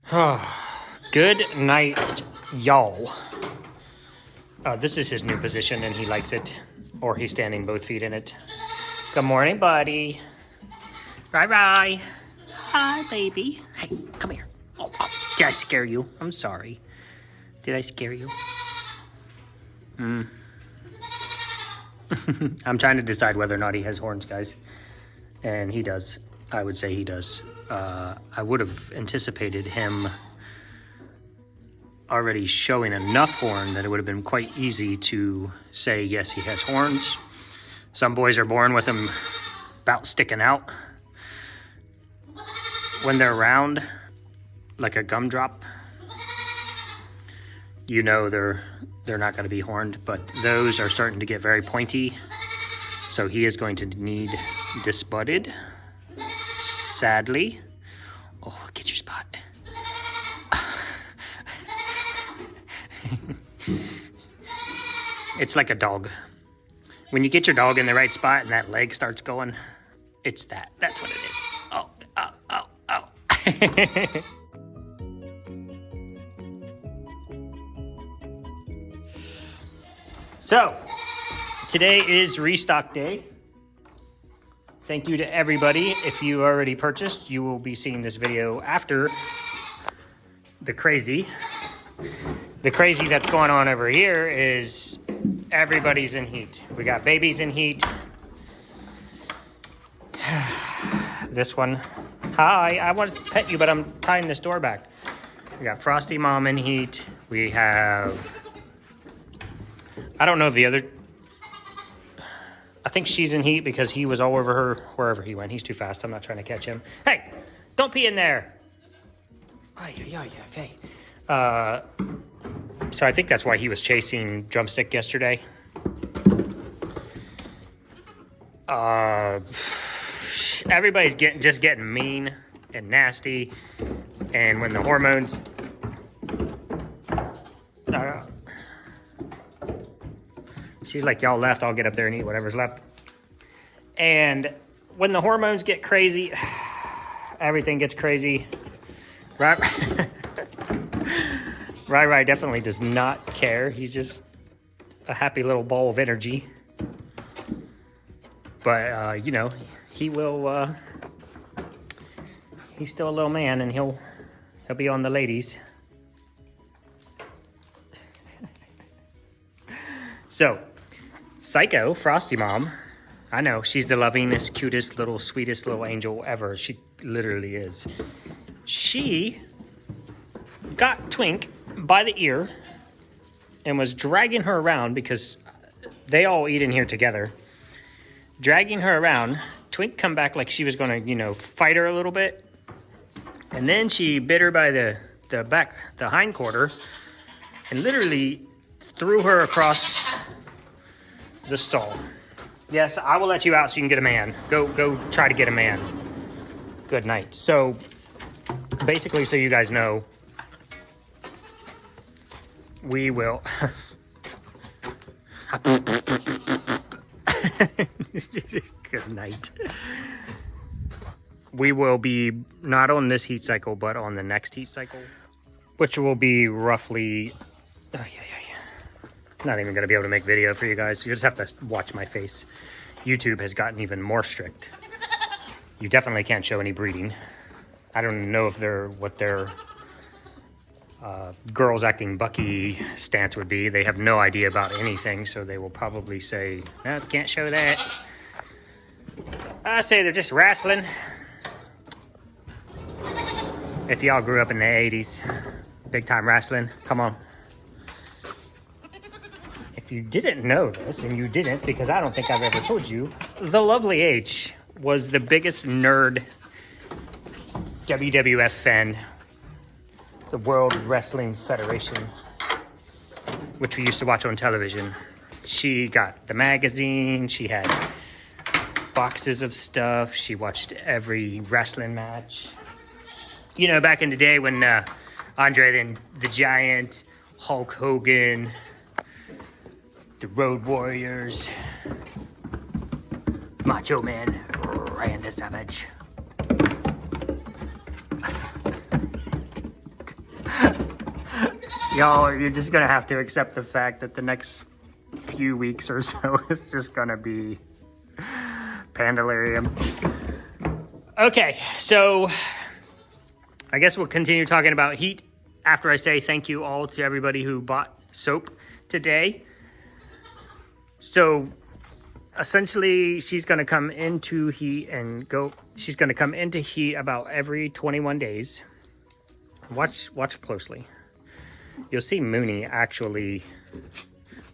Good night, y'all. This is his new position and he likes it. Or he's standing both feet in it. Good morning, buddy. Bye-bye. Hi, baby. Hey, come here. Oh, did I scare you? I'm sorry. Did I scare you? I'm trying to decide whether or not he has horns, guys. And he does. I would say he does. I would have anticipated him already showing enough horn that it would have been quite easy to say, yes, he has horns. Some boys are born with them about sticking out. When they're round, like a gumdrop, you know they're not going to be horned, but those are starting to get very pointy. So he is going to need this budded, sadly. Oh, get your spot. It's like a dog. When you get your dog in the right spot and that leg starts going, it's that. That's what it is. Oh, oh, oh, oh. So, today is restock day. Thank you to everybody. If you already purchased, you will be seeing this video after the crazy. The crazy that's going on over here is everybody's in heat. We got babies in heat. This one. Hi, I want to pet you, but I'm tying this door back. We got Frosty Mom in heat. We have... I don't know if the other... I think she's in heat because he was all over her wherever he went. He's too fast. I'm not trying to catch him. Hey, don't pee in there. Okay. So I think that's why he was chasing Drumstick yesterday. Everybody's just getting mean and nasty. And when the hormones... she's like, y'all left, I'll get up there and eat whatever's left. And when the hormones get crazy, everything gets crazy. Rai definitely does not care. He's just a happy little ball of energy. But, you know, he will, he's still a little man and he'll be on the ladies. So, Psycho, Frosty Mom, I know, she's the lovingest, cutest, little, sweetest little angel ever. She literally is. She got Twink by the ear and was dragging her around because they all eat in here together. Dragging her around. Twink come back like she was going to, you know, fight her a little bit. And then she bit her by the hind quarter and literally threw her across the stall. Yes, I will let you out so you can get a man. Go try to get a man. Good night. So, basically, so you guys know, we will... Good night. We will be not on this heat cycle, but on the next heat cycle, which will be roughly... Not even going to be able to make video for you guys. You just have to watch my face. YouTube has gotten even more strict. You definitely can't show any breeding. I don't know if what their girls acting Bucky stance would be. They have no idea about anything, so they will probably say, no, can't show that. I say they're just wrestling. If y'all grew up in the 80s, big time wrestling, come on. If you didn't know this, and you didn't because I don't think I've ever told you, the lovely H was the biggest nerd WWF fan, the World Wrestling Federation, which we used to watch on television. She got the magazine, she had boxes of stuff, she watched every wrestling match. You know, back in the day when Andre the Giant, Hulk Hogan, the Road Warriors, Macho Man, Randy Savage. Y'all, you're just gonna have to accept the fact that the next few weeks or so is just gonna be Pandalarium. Okay, so I guess we'll continue talking about heat after I say thank you all to everybody who bought soap today. So essentially, she's gonna come into heat and go. She's gonna come into heat about every 21 days. Watch closely. You'll see Mooney actually,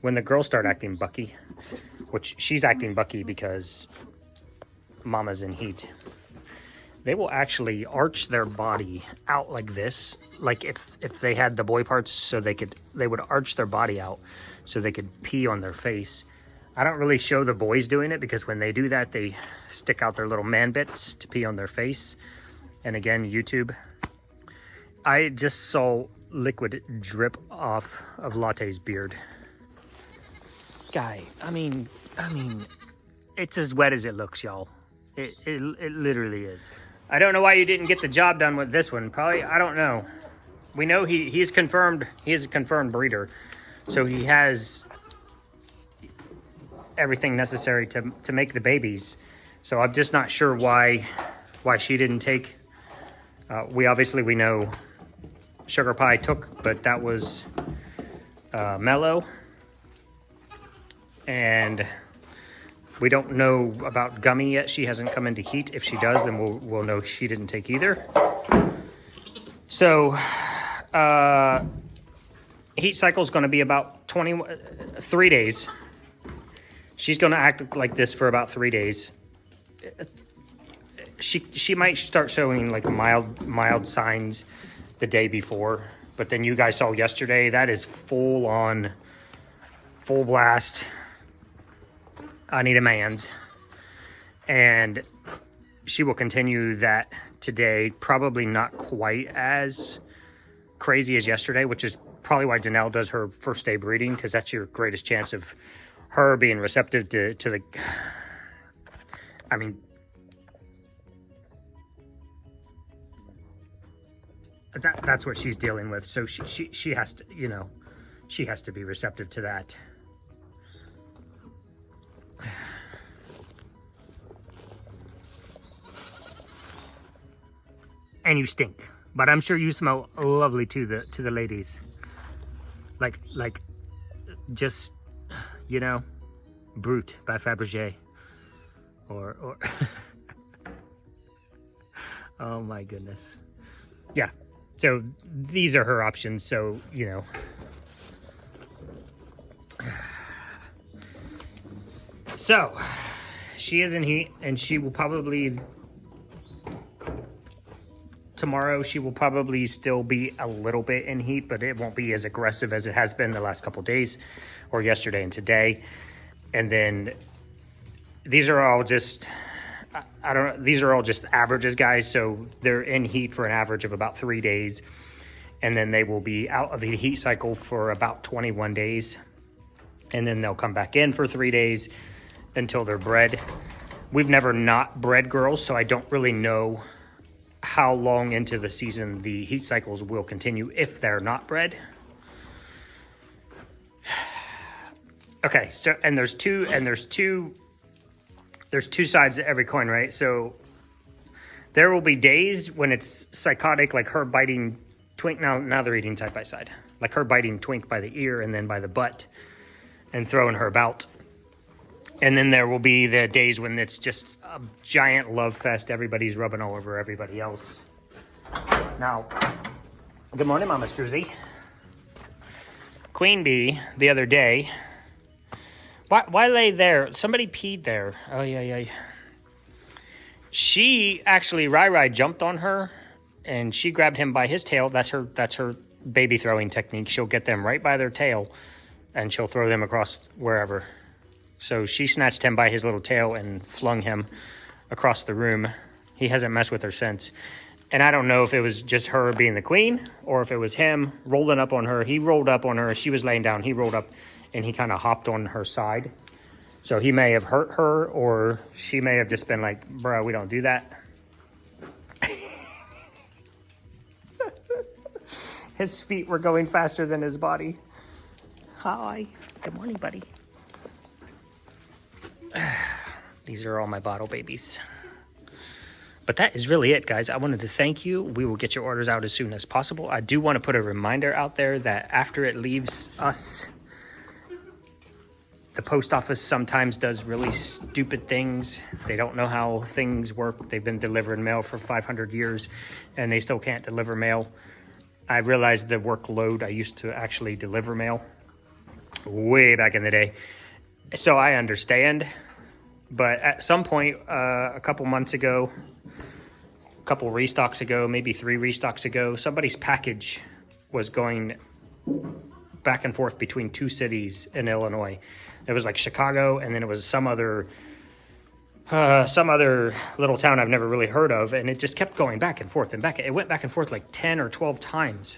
when the girls start acting bucky, which she's acting bucky because Mama's in heat, they will actually arch their body out like this. Like if they had the boy parts, so they would arch their body out so they could pee on their face. I don't really show the boys doing it because when they do that, they stick out their little man bits to pee on their face. And again, YouTube. I just saw liquid drip off of Latte's beard. Guy, I mean, it's as wet as it looks, y'all. It literally is. I don't know why you didn't get the job done with this one. Probably, I don't know. We know he's confirmed. He is a confirmed breeder, so he has everything necessary to make the babies. So I'm just not sure why she didn't take. We know Sugar Pie took, but that was Mellow, and we don't know about Gummy yet. She hasn't come into heat. If she does, then we'll know she didn't take either. So heat cycle is going to be about 3 days. She's going to act like this for about 3 days. She might start showing like mild signs the day before, but then you guys saw yesterday, that is full blast. I need a man's, and she will continue that today. Probably not quite as crazy as yesterday, which is probably why Danelle does her first day breeding, because that's your greatest chance of her being receptive to the. I mean, that's what she's dealing with. So she has to, she has to be receptive to that. And you stink, but I'm sure you smell lovely to the ladies. Like just, Brute by Fabergé, or oh my goodness, yeah. So these are her options. So so she is in heat, and she will probably. Tomorrow, she will probably still be a little bit in heat, but it won't be as aggressive as it has been the last couple days, or yesterday and today. And then these are all just, these are all just averages, guys. So they're in heat for an average of about 3 days. And then they will be out of the heat cycle for about 21 days. And then they'll come back in for 3 days until they're bred. We've never not bred girls, so I don't really know how long into the season the heat cycles will continue if they're not bred. Okay, so there's two sides to every coin, right? So there will be days when it's psychotic, like her biting Twink. Now they're eating side by side, like her biting Twink by the ear and then by the butt and throwing her about. And then there will be the days when it's just a giant love fest. Everybody's rubbing all over everybody else. Now, good morning, Mama Struzy. Queen Bee, the other day. Why lay there? Somebody peed there. Oh, yeah. She actually, Rai jumped on her, and she grabbed him by his tail. That's her baby throwing technique. She'll get them right by their tail, and she'll throw them across wherever. So she snatched him by his little tail and flung him across the room. He hasn't messed with her since. And I don't know if it was just her being the queen or if it was him rolling up on her. He rolled up on her. She was laying down. He rolled up and he kind of hopped on her side. So he may have hurt her, or she may have just been like, bro, we don't do that. His feet were going faster than his body. Hi. Good morning, buddy. These are all my bottle babies. But that is really it, guys. I wanted to thank you. We will get your orders out as soon as possible. I do want to put a reminder out there that after it leaves us, the post office sometimes does really stupid things. They don't know how things work. They've been delivering mail for 500 years and they still can't deliver mail. I realized the workload. I used to actually deliver mail way back in the day. So I understand. But at some point, a couple months ago, a couple restocks ago, maybe 3 restocks ago, somebody's package was going back and forth between 2 cities in Illinois. It was like Chicago, and then it was some other little town I've never really heard of, and it just kept going back and forth and back. It went back and forth like 10 or 12 times.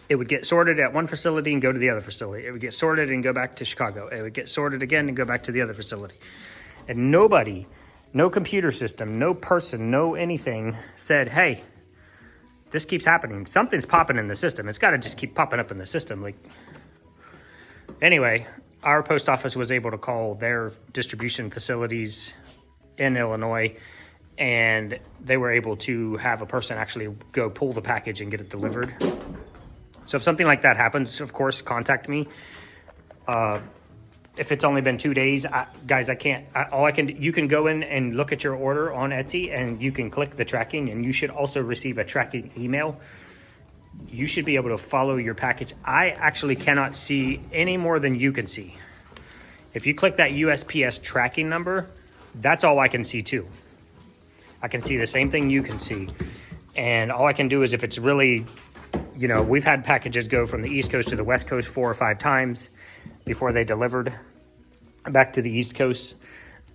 It would get sorted at one facility and go to the other facility. It would get sorted and go back to Chicago. It would get sorted again and go back to the other facility. And nobody, no computer system, no person, no anything said, hey, this keeps happening. Something's popping in the system. It's got to just keep popping up in the system. Like, anyway, our post office was able to call their distribution facilities in Illinois, and they were able to have a person actually go pull the package and get it delivered. So if something like that happens, of course, contact me. If it's only been 2 days, guys, you can go in and look at your order on Etsy, and you can click the tracking, and you should also receive a tracking email. You should be able to follow your package. I actually cannot see any more than you can see. If you click that USPS tracking number, that's all I can see too. I can see the same thing you can see. And all I can do is, if it's really, we've had packages go from the East Coast to the West Coast 4 or 5 times before they delivered back to the East Coast.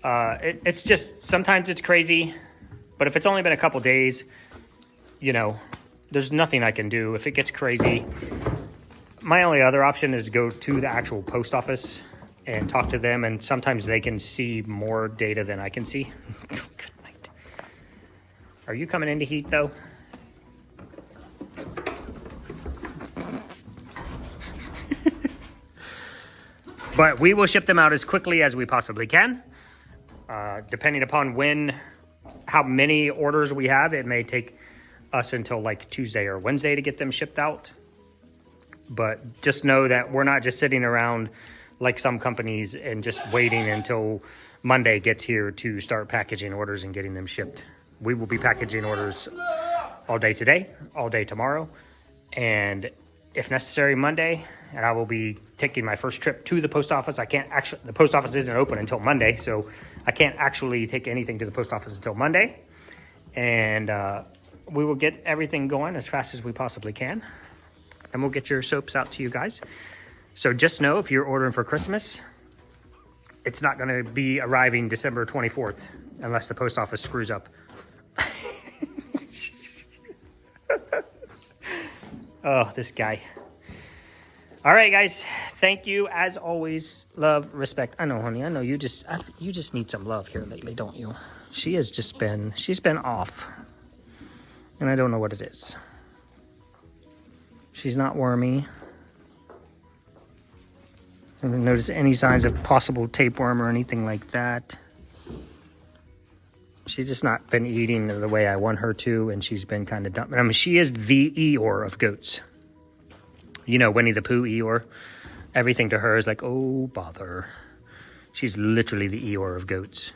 It's just, sometimes it's crazy, but if it's only been a couple days, there's nothing I can do. If it gets crazy, my only other option is to go to the actual post office and talk to them, and sometimes they can see more data than I can see. Good night. Are you coming into heat, though? But we will ship them out as quickly as we possibly can. Depending upon how many orders we have, it may take us until like Tuesday or Wednesday to get them shipped out. But just know that we're not just sitting around like some companies and just waiting until Monday gets here to start packaging orders and getting them shipped. We will be packaging orders all day today, all day tomorrow, and if necessary Monday. And I will be taking my first trip to the post office. The post office isn't open until Monday, so I can't actually take anything to the post office until Monday. And we will get everything going as fast as we possibly can. And we'll get your soaps out to you guys. So just know, if you're ordering for Christmas, it's not going to be arriving December 24th unless the post office screws up. Oh, this guy. All right, guys. Thank you as always. Love, respect. I know, honey. I know you just need some love here lately, don't you? She's been off, and I don't know what it is. She's not wormy. I haven't noticed any signs of possible tapeworm or anything like that. She's just not been eating the way I want her to, and she's been kind of dumb. I mean, she is the Eeyore of goats. Winnie the Pooh Eeyore. Everything to her is like, oh, bother. She's literally the Eeyore of goats.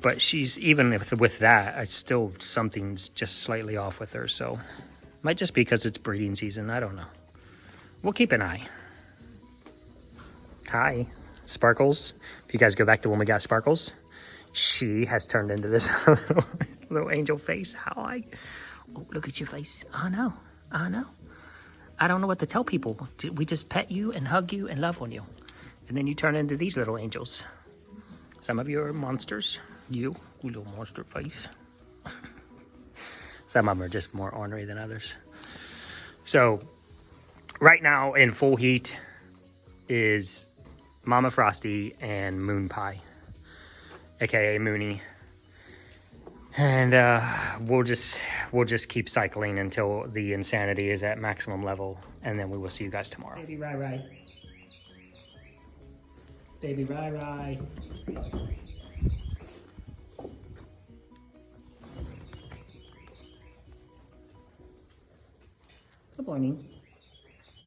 But she's, even with that, something's just slightly off with her. So, might just be because it's breeding season. I don't know. We'll keep an eye. Hi, Sparkles. If you guys go back to when we got Sparkles, she has turned into this little angel face. Oh, look at your face. Oh, no. I don't know what to tell people. We just pet you and hug you and love on you. And then you turn into these little angels. Some of you are monsters. You little monster face. Some of them are just more ornery than others. So, right now in full heat is Mama Frosty and Moon Pie, aka Mooney. And we'll we'll just keep cycling until the insanity is at maximum level, and then we will see you guys tomorrow. Baby Rai Rai. Baby Rai Rai. Good morning.